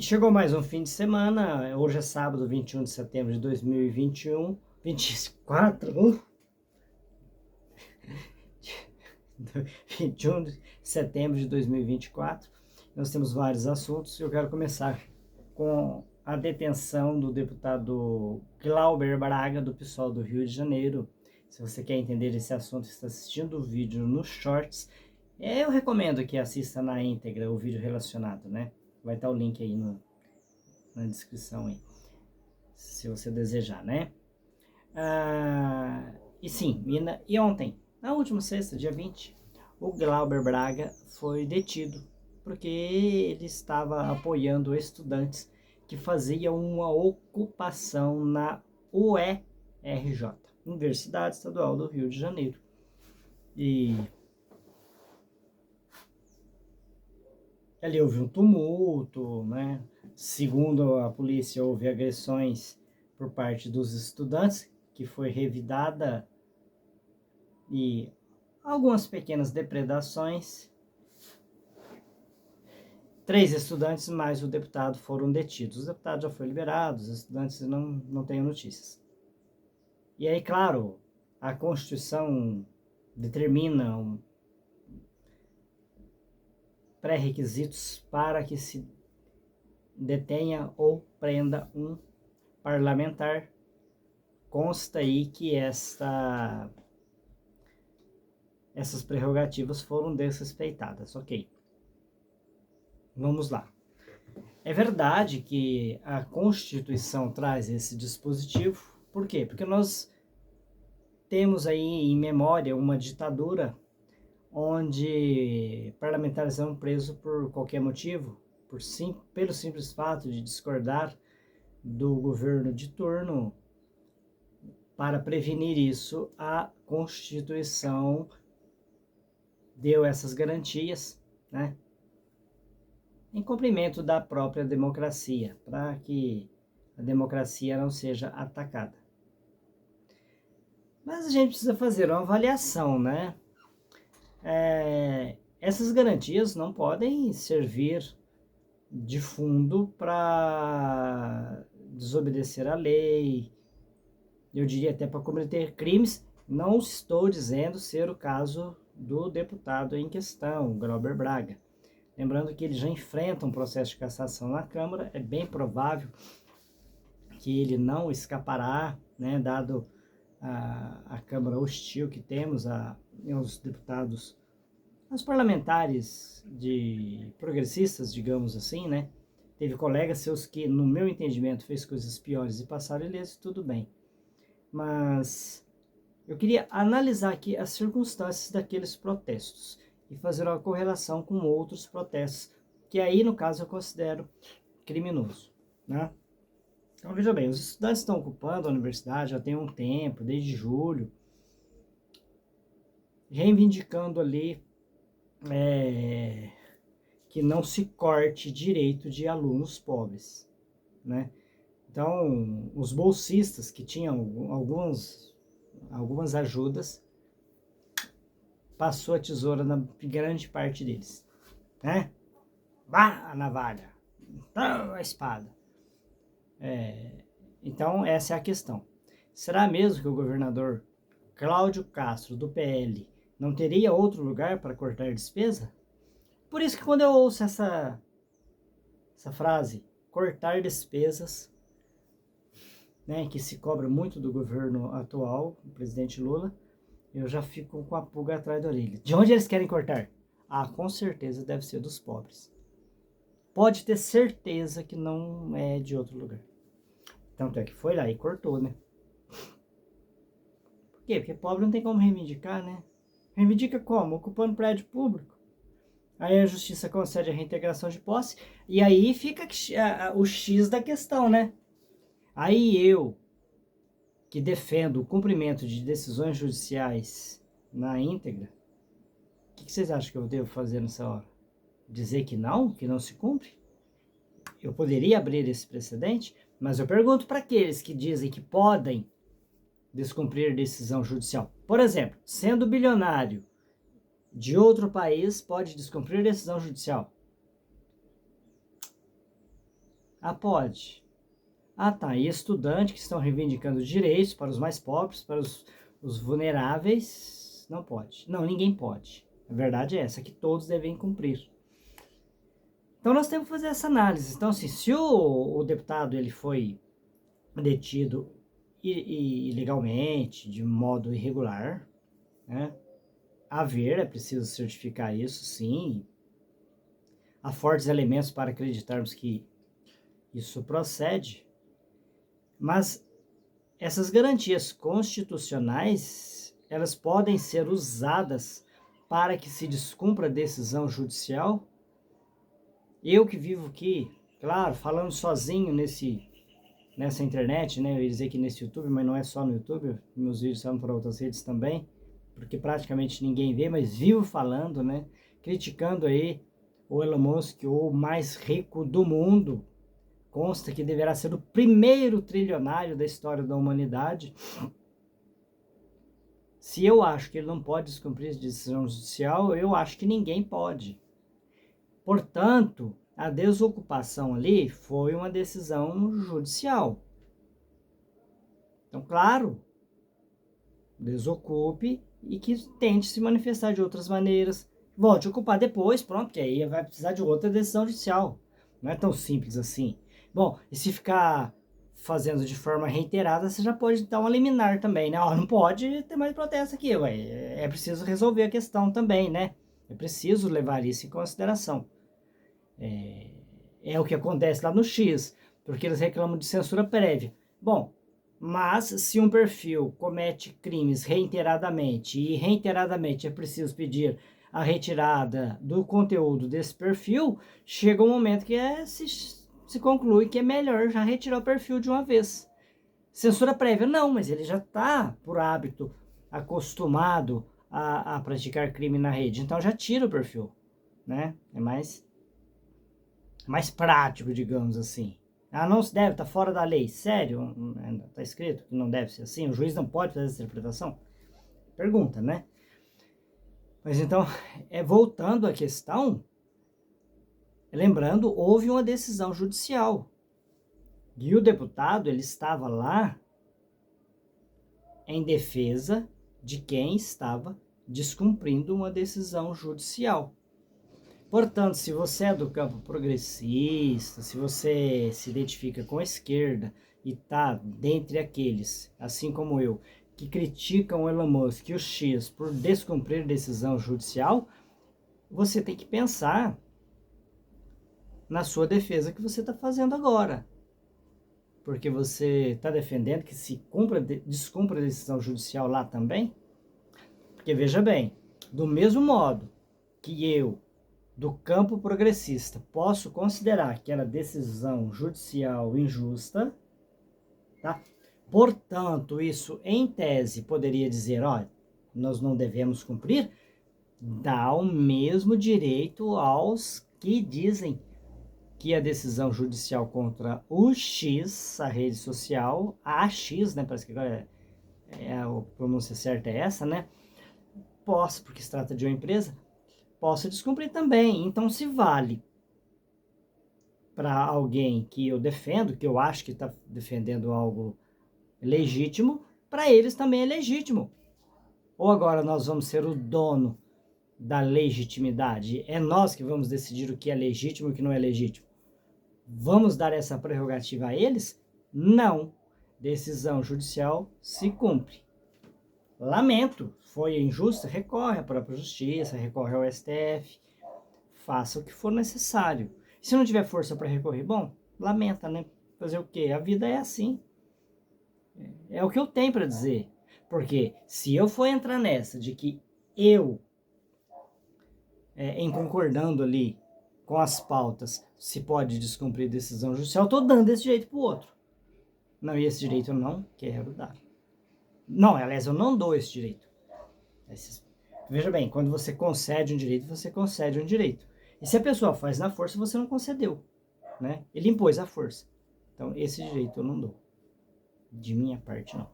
E chegou mais um fim de semana, hoje é sábado, 21 de setembro de 2021, 24, 21 de setembro de 2024. Nós temos vários assuntos e eu quero começar com a detenção do deputado Glauber Braga, do PSOL do Rio de Janeiro. Se você quer entender esse assunto, está assistindo o vídeo nos shorts, eu recomendo que assista na íntegra o vídeo relacionado, né? Vai estar o link aí na descrição aí, se você desejar, né? E sim, e ontem, na última sexta, dia 20, o Glauber Braga foi detido porque ele estava apoiando estudantes que faziam uma ocupação na UERJ, Universidade Estadual do Rio de Janeiro. E ali houve um tumulto, né? Segundo a polícia, houve agressões por parte dos estudantes, que foi revidada, e algumas pequenas depredações. 3 estudantes mais o deputado foram detidos. Os deputados já foram liberados, os estudantes não têm notícias. E aí, claro, a Constituição determina pré-requisitos para que se detenha ou prenda um parlamentar. Consta aí que essas prerrogativas foram desrespeitadas, ok. Vamos lá. É verdade que a Constituição traz esse dispositivo. Por quê? Porque nós temos aí em memória uma ditadura onde parlamentares eram presos por qualquer motivo, pelo simples fato de discordar do governo de turno. Para prevenir isso, a Constituição deu essas garantias, né? Em cumprimento da própria democracia, para que a democracia não seja atacada. Mas a gente precisa fazer uma avaliação, né? Essas garantias não podem servir de fundo para desobedecer à lei, eu diria até para cometer crimes. Não estou dizendo ser o caso do deputado em questão, Glauber Braga. Lembrando que ele já enfrenta um processo de cassação na Câmara, é bem provável que ele não escapará, né, dado a Câmara hostil que temos aos deputados, aos parlamentares progressistas, digamos assim, né? Teve colegas seus que, no meu entendimento, fez coisas piores e passaram ileso, tudo bem. Mas eu queria analisar aqui as circunstâncias daqueles protestos e fazer uma correlação com outros protestos, que aí, no caso, eu considero criminoso, né? Então, veja bem, os estudantes estão ocupando a universidade já tem um tempo, desde julho, reivindicando ali que não se corte direito de alunos pobres, né? Então, os bolsistas que tinham algumas ajudas, passou a tesoura na grande parte deles, né? Vá a navalha, a espada. Então, essa é a questão. Será mesmo que o governador Cláudio Castro, do PL, não teria outro lugar para cortar despesa? Por isso que quando eu ouço essa frase, cortar despesas, né, que se cobra muito do governo atual, o presidente Lula, eu já fico com a pulga atrás da orelha. De onde eles querem cortar? Ah, com certeza deve ser dos pobres. Pode ter certeza que não é de outro lugar. Tanto é que foi lá e cortou, né? Por quê? Porque pobre não tem como reivindicar, né? Reivindica como? Ocupando prédio público. Aí a justiça concede a reintegração de posse e aí fica o X da questão, né? Aí eu, que defendo o cumprimento de decisões judiciais na íntegra, o que vocês acham que eu devo fazer nessa hora? Dizer que não se cumpre? Eu poderia abrir esse precedente, mas eu pergunto para aqueles que dizem que podem descumprir decisão judicial. Por exemplo, sendo bilionário de outro país, pode descumprir decisão judicial? Ah, pode. Ah, tá. E estudante que estão reivindicando direitos para os mais pobres, para os vulneráveis, não pode. Não, ninguém pode. A verdade é essa, que todos devem cumprir. Então nós temos que fazer essa análise. Então, assim, se o deputado ele foi detido ilegalmente, de modo irregular, né? É preciso certificar isso, sim. Há fortes elementos para acreditarmos que isso procede, mas essas garantias constitucionais, elas podem ser usadas para que se descumpra a decisão judicial. Eu que vivo aqui, claro, falando sozinho nessa internet, né? Eu ia dizer que nesse YouTube, mas não é só no YouTube, meus vídeos são para outras redes também, porque praticamente ninguém vê, mas vivo falando, né? Criticando aí o Elon Musk, o mais rico do mundo. Consta que deverá ser o primeiro trilionário da história da humanidade. Se eu acho que ele não pode descumprir a decisão judicial, eu acho que ninguém pode. Portanto, a desocupação ali foi uma decisão judicial. Então, claro, desocupe e que tente se manifestar de outras maneiras. Volte a ocupar depois, pronto, que aí vai precisar de outra decisão judicial. Não é tão simples assim. Bom, e se ficar fazendo de forma reiterada, você já pode dar uma liminar também, né? Ó, não pode ter mais protesto aqui, ué. É preciso resolver a questão também, né? É preciso levar isso em consideração. É o que acontece lá no X, porque eles reclamam de censura prévia. Bom, mas se um perfil comete crimes reiteradamente e reiteradamente é preciso pedir a retirada do conteúdo desse perfil, chega um momento que se conclui que é melhor já retirar o perfil de uma vez. Censura prévia, não, mas ele já está, por hábito, acostumado a praticar crime na rede, então já tira o perfil, né? É mais prático, digamos assim. Ah, não se deve, tá fora da lei. Sério? Tá escrito que não deve ser assim? O juiz não pode fazer essa interpretação? Pergunta, né? Mas então, voltando à questão, lembrando, houve uma decisão judicial. E o deputado, ele estava lá em defesa de quem estava descumprindo uma decisão judicial. Portanto, se você é do campo progressista, se você se identifica com a esquerda e está dentre aqueles, assim como eu, que criticam o Elon Musk e o X por descumprir decisão judicial, você tem que pensar na sua defesa que você está fazendo agora. Porque você está defendendo que se descumpra a decisão judicial lá também? Porque veja bem, do mesmo modo que eu, do campo progressista, posso considerar aquela decisão judicial injusta, tá? Portanto, isso em tese poderia dizer, olha, nós não devemos cumprir, dá o mesmo direito aos que dizem que a decisão judicial contra o X, a rede social, a X, né, parece que agora a pronúncia certa é essa, né, posso, porque se trata de uma empresa, posso descumprir também. Então, se vale para alguém que eu defendo, que eu acho que está defendendo algo legítimo, para eles também é legítimo. Ou agora nós vamos ser o dono da legitimidade? É nós que vamos decidir o que é legítimo e o que não é legítimo. Vamos dar essa prerrogativa a eles? Não. Decisão judicial se cumpre. Lamento, foi injusto, recorre à própria justiça, recorre ao STF, faça o que for necessário. Se não tiver força para recorrer, bom, lamenta, né? Fazer o quê? A vida é assim. É o que eu tenho para dizer. Porque se eu for entrar nessa de que eu, em concordando ali com as pautas, se pode descumprir decisão judicial, eu estou dando esse direito para o outro. Não, e esse direito eu não quero dar. Não, aliás, eu não dou esse direito. Veja bem, quando você concede um direito, você concede um direito. E se a pessoa faz na força, você não concedeu, né? Ele impôs a força. Então, esse direito eu não dou. De minha parte, não.